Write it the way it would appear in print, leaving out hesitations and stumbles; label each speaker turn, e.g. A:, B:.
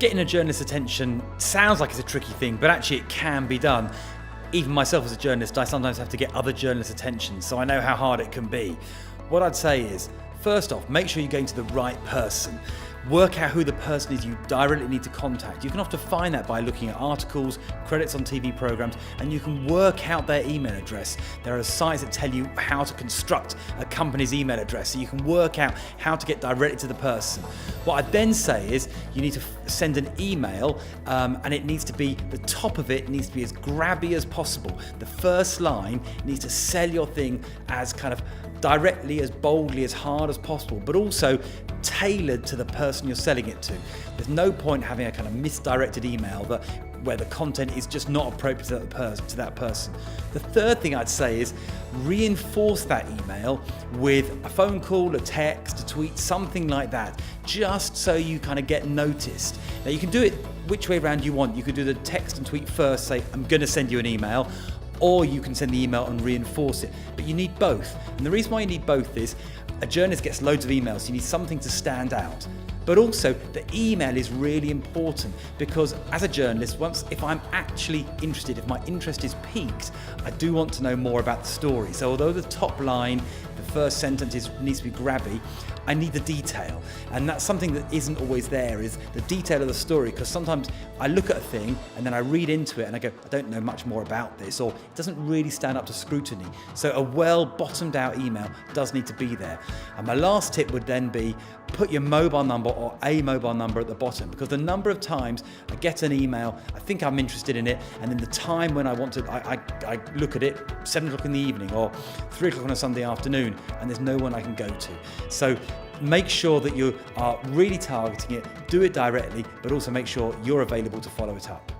A: Getting a journalist's attention sounds like it's a tricky thing, but actually it can be done. Even myself as a journalist, I sometimes have to get other journalists' attention, so I know how hard it can be. What I'd say is, first off, make sure you're going to the right person. Work out who the person is you directly need to contact. You can often find that by looking at articles, credits on TV programs, and you can work out their email address. There are sites that tell you how to construct a company's email address, so you can work out how to get directly to the person. What I'd then say is you need to send an email, and it needs to be, the top of it needs to be as grabby as possible. The first line needs to sell your thing as kind of directly, as boldly, as hard as possible, but also tailored to the person you're selling it to. There's no point having a kind of misdirected email where the content is just not appropriate to that person. The third thing I'd say is reinforce that email with a phone call, a text, a tweet, something like that, just so you kind of get noticed. Now you can do it which way around you want. You could do the text and tweet first, say, I'm going to send you an email, or you can send the email and reinforce it. But you need both. And the reason why you need both is a journalist gets loads of emails, so you need something to stand out. But also, the email is really important because as a journalist, if I'm actually interested, if my interest is piqued, I do want to know more about the story. So although the top line, the first sentence needs to be grabby, I need the detail. And that's something that isn't always there, is the detail of the story, because sometimes I look at a thing and then I read into it and I go, I don't know much more about this, or it doesn't really stand up to scrutiny. So a well bottomed out email does need to be there. And my last tip would then be, put your mobile number or a mobile number at the bottom, because the number of times I get an email, I think I'm interested in it, and then the time when I want to, I look at it, 7 o'clock in the evening or 3 o'clock on a Sunday afternoon, and there's no one I can go to. So make sure that you are really targeting it, do it directly, but also make sure you're available to follow it up.